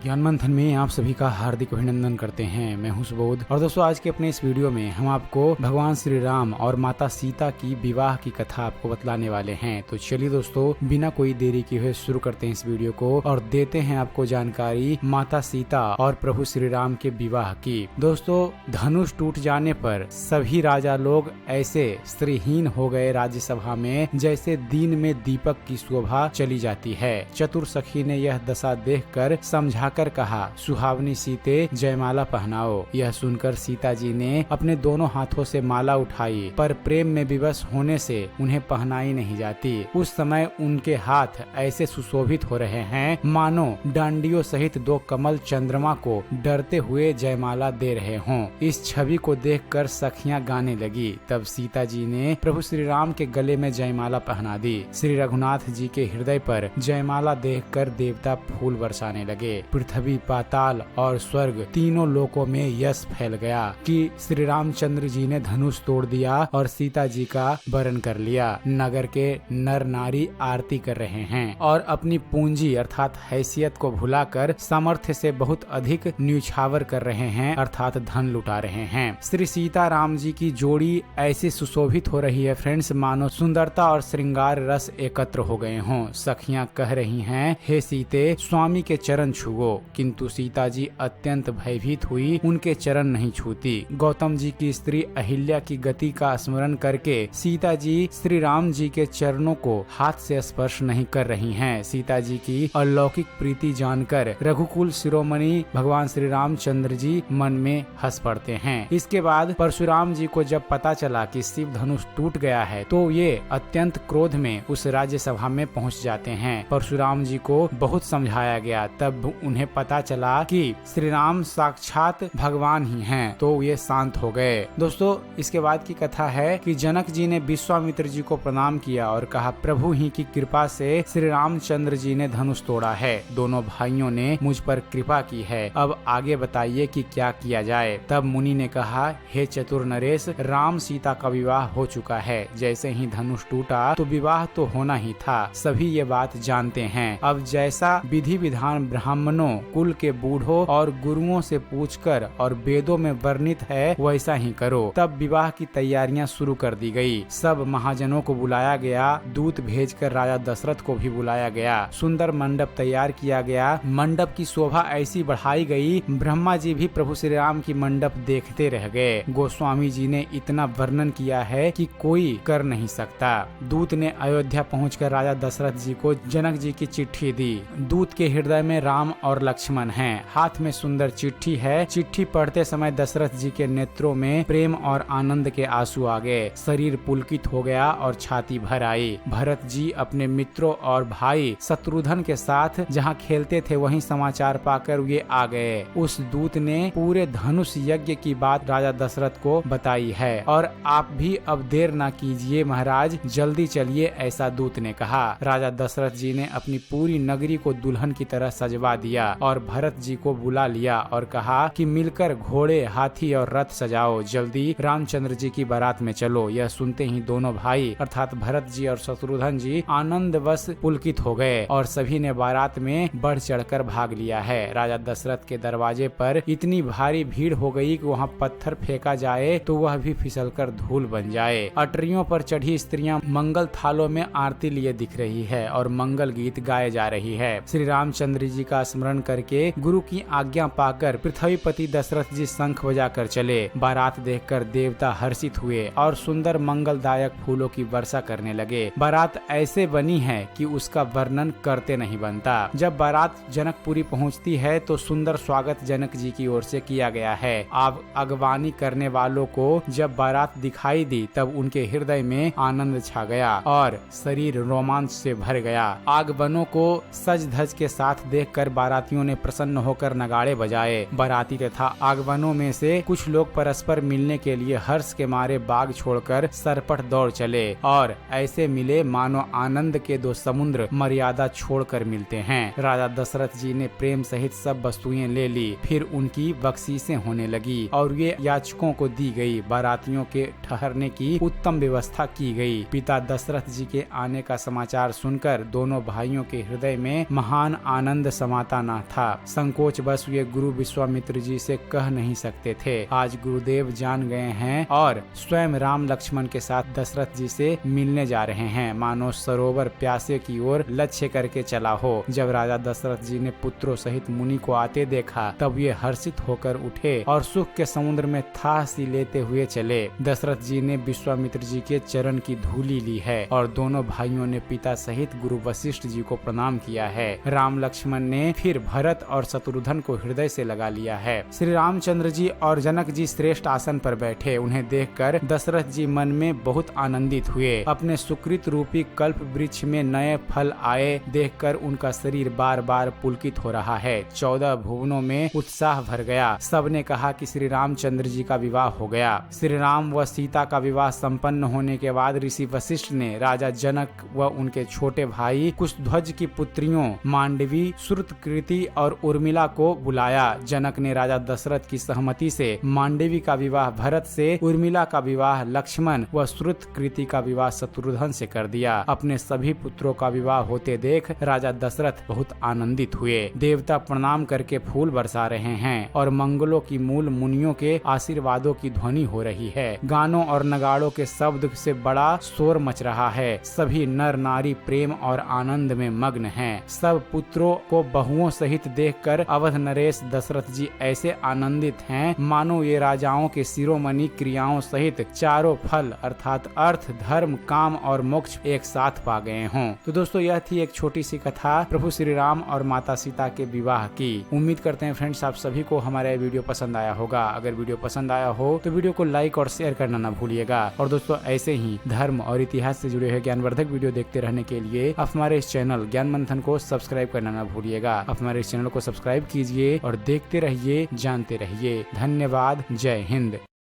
ज्ञान मंथन में आप सभी का हार्दिक अभिनंदन करते हैं। मैं हूं सुबोध और दोस्तों आज के अपने इस वीडियो में हम आपको भगवान श्री राम और माता सीता की विवाह की कथा आपको बतलाने वाले हैं। तो चलिए दोस्तों बिना कोई देरी किए हुए शुरू करते हैं इस वीडियो को और देते हैं आपको जानकारी माता सीता और प्रभु श्री राम के विवाह की। दोस्तों धनुष टूट जाने पर सभी राजा लोग ऐसे स्त्रीहीन हो गए राज्यसभा में जैसे दिन में दीपक की शोभा चली जाती है। चतुर सखी ने यह दशा देखकर समझाकर कहा, सुहावनी सीते जयमाला पहनाओ। यह सुनकर सीता जी ने अपने दोनों हाथों से माला उठाई पर प्रेम में विवश होने से उन्हें पहनाई नहीं जाती। उस समय उनके हाथ ऐसे सुशोभित हो रहे हैं मानो डांडियों सहित दो कमल चंद्रमा को डरते हुए जयमाला दे रहे हों। इस छवि को देखकर सखियां गाने लगी। तब सीता जी ने प्रभु श्री राम के गले में जयमाला पहना दी। श्री रघुनाथ जी के हृदय पर जयमाला देखकर देवता फूल बरसाने लगे। पृथ्वी, पाताल और स्वर्ग तीनों लोकों में यश फैल गया कि श्री रामचंद्र जी ने धनुष तोड़ दिया और सीता जी का वरण कर लिया। नगर के नर नारी आरती कर रहे हैं और अपनी पूंजी अर्थात हैसियत को भुलाकर सामर्थ्य से बहुत अधिक न्यूछावर कर रहे हैं अर्थात धन लुटा रहे हैं। श्री सीता राम जी की जोड़ी ऐसी सुशोभित हो रही है फ्रेंड्स मानो सुंदरता और श्रृंगार रस एकत्र हो गए हों। सखियां कह रही हैं, हे सीते स्वामी के चरण छुओ, किंतु सीता जी अत्यंत भयभीत हुई, उनके चरण नहीं छूती। गौतम जी की स्त्री अहिल्या की गति का स्मरण करके सीता जी श्री राम जी के चरणों को हाथ से स्पर्श नहीं कर रही हैं। सीता जी की अलौकिक प्रीति जानकर रघुकुल शिरोमणि भगवान श्री रामचंद्र जी मन में हंस पड़ते हैं। इसके बाद परशुराम जी को जब पता चला कि शिव धनुष टूट गया है तो ये अत्यंत क्रोध में उस राज्यसभा में पहुंच जाते हैं। परशुराम जी को बहुत समझाया गया, तब उन्हें पता चला कि श्री राम साक्षात भगवान ही हैं, तो ये शांत हो गए। दोस्तों इसके बाद की कथा है कि जनक जी ने विश्वामित्र जी को प्रणाम किया और कहा, प्रभु ही की कृपा से श्री रामचंद्र जी ने धनुष तोड़ा है। दोनों भाइयों ने मुझ पर कृपा की है, अब आगे बताइए कि क्या किया जाए। तब मुनि ने कहा, हे चतुर नरेश, राम सीता का विवाह हो चुका है। जैसे ही धनुष टूटा तो विवाह तो होना ही था, सभी ये बात जानते हैं। अब जैसा विधि विधान ब्राह्मणों, कुल के बूढ़ों और गुरुओं से पूछकर और वेदों में वर्णित है वैसा ही करो। तब विवाह की तैयारियां शुरू कर दी गई। सब महाजनों को बुलाया गया, दूत भेजकर राजा दशरथ को भी बुलाया गया। सुंदर मंडप तैयार किया गया। मंडप की शोभा ऐसी बढ़ाई गई, ब्रह्मा जी भी प्रभु श्री राम की मंडप देखते रह गए। गोस्वामी जी ने इतना वर्णन किया है कि कोई कर नहीं सकता। दूत ने अयोध्या पहुंचकर राजा दशरथ जी को जनक जी की चिट्ठी दी। दूत के हृदय में राम और लक्ष्मण हैं, हाथ में सुंदर चिट्ठी है। चिट्ठी पढ़ते समय दशरथ जी के नेत्रों में प्रेम और आनंद के आंसू आ गए। शरीर पुलकित हो गया और छाती भर आई। भरत जी अपने मित्रों और भाई शत्रुघ्न के साथ जहां खेलते थे वहीं समाचार पाकर वे आ गए। उस दूत ने पूरे धनुष यज्ञ की बात राजा दशरथ को बताई है और आप भी अब देर न कीजिए महाराज, जल्दी चलिए, ऐसा दूत ने कहा। राजा दशरथ जी ने अपनी पूरी नगरी को दुल्हन की तरह सजवा दिया और भरत जी को बुला लिया और कहा कि मिलकर घोड़े, हाथी और रथ सजाओ, जल्दी रामचंद्र जी की बारात में चलो। यह सुनते ही दोनों भाई अर्थात भरत जी और शत्रुघ्न जी आनंदवश पुलकित हो गए और सभी ने बारात में बढ़ चढ़कर भाग लिया है। राजा दशरथ के दरवाजे पर इतनी भारी भीड़ हो गई कि वहाँ पत्थर फेंका जाए तो वह भी फिसलकर धूल बन जाए। अटरियों पर चढ़ी स्त्रियां मंगल थालों में आरती लिए दिख रही है और मंगल गीत गाए जा रही है। श्री रामचंद्र जी का स्मरण करके गुरु की आज्ञा पाकर पृथ्वीपति दशरथ जी शंख बजाकर चले। बारात देखकर देवता हर्षित हुए और सुंदर मंगलदायक फूलों की वर्षा करने लगे। बारात ऐसे बनी है कि उसका वर्णन करते नहीं बनता। जब बारात जनकपुरी पहुंचती है तो सुंदर स्वागत जनक जी की ओर से किया गया है। आप अगवानी करने वालों को जब बारात दिखाई दी तब उनके हृदय में आनंद छा गया और शरीर रोमांच से भर गया। आगबनों को सज धज के साथ देखकर बारातियों ने प्रसन्न होकर नगाड़े बजाए। बाराती तथा आगबनों में से कुछ लोग परस्पर मिलने के लिए हर्ष के मारे बाग छोड़कर सरपट दौड़ चले और ऐसे मिले मानो आनंद के दो समुद्र मर्यादा छोड़कर मिलते हैं। राजा दशरथ जी ने प्रेम सहित सब वस्तुएं ले ली। फिर उनकी बख्शीशें होने लगी और ये याचकों को दी गई। बारातियों के ठहरने की उत्तम व्यवस्था की गई। पिता दशरथ जी के आने का समाचार सुनकर दोनों भाइयों के हृदय में महान आनंद समाता न करना था। संकोच बस वे गुरु विश्वामित्र जी से कह नहीं सकते थे। आज गुरुदेव जान गए हैं और स्वयं राम लक्ष्मण के साथ दशरथ जी से मिलने जा रहे हैं, मानो सरोवर प्यासे की ओर लक्ष्य करके चला हो। जब राजा दशरथ जी ने पुत्रों सहित मुनि को आते देखा तब ये हर्षित होकर उठे और सुख के समुद्र में थाह सी लेते हुए चले। दशरथ जी ने विश्वामित्र जी के चरण की धूली ली है और दोनों भाइयों ने पिता सहित गुरु वशिष्ठ जी को प्रणाम किया है। राम लक्ष्मण ने फिर भरत और शत्रुघ्न को हृदय से लगा लिया है। श्री रामचंद्र जी और जनक जी श्रेष्ठ आसन पर बैठे। उन्हें देखकर दशरथ जी मन में बहुत आनंदित हुए। अपने सुकृत रूपी कल्प वृक्ष में नए फल आए देखकर उनका शरीर बार बार पुलकित हो रहा है। 14 भुवनों में उत्साह भर गया। सबने कहा कि श्री रामचंद्र जी का विवाह हो गया। श्री राम व सीता का विवाह संपन्न होने के बाद ऋषि वशिष्ठ ने राजा जनक व उनके छोटे भाई कुशध्वज की पुत्रियों मांडवी, श्रुतकृति और उर्मिला को बुलाया। जनक ने राजा दशरथ की सहमति से मांडवी का विवाह भरत से, उर्मिला का विवाह लक्ष्मण व श्रुतकृति का विवाह शत्रुघ्न से कर दिया। अपने सभी पुत्रों का विवाह होते देख राजा दशरथ बहुत आनंदित हुए। देवता प्रणाम करके फूल बरसा रहे हैं और मंगलों की मूल मुनियों के आशीर्वादों की ध्वनि हो रही है। गानों और नगाड़ों के शब्द से बड़ा शोर मच रहा है। सभी नर नारी प्रेम और आनंद में मग्न हैं। सब पुत्रों को बहुओं सहित देखकर अवध नरेश दशरथ जी ऐसे आनंदित हैं मानो ये राजाओं के शिरोमणि क्रियाओं सहित चारों फल अर्थात अर्थ, धर्म, काम और मोक्ष एक साथ पा गए हों। तो दोस्तों यह थी एक छोटी सी कथा प्रभु श्री राम और माता सीता के विवाह की। उम्मीद करते हैं फ्रेंड्स आप सभी को हमारा ये वीडियो पसंद आया होगा। अगर वीडियो पसंद आया हो तो वीडियो को लाइक और शेयर करना ना भूलिएगा। और दोस्तों ऐसे ही धर्म और इतिहास से जुड़े हुए ज्ञानवर्धक वीडियो देखते रहने के लिए आप हमारे इस चैनल ज्ञान मंथन को सब्सक्राइब करना ना भूलिएगा। आप हमारे इस चैनल को सब्सक्राइब कीजिए और देखते रहिए, जानते रहिए। धन्यवाद। जय हिंद।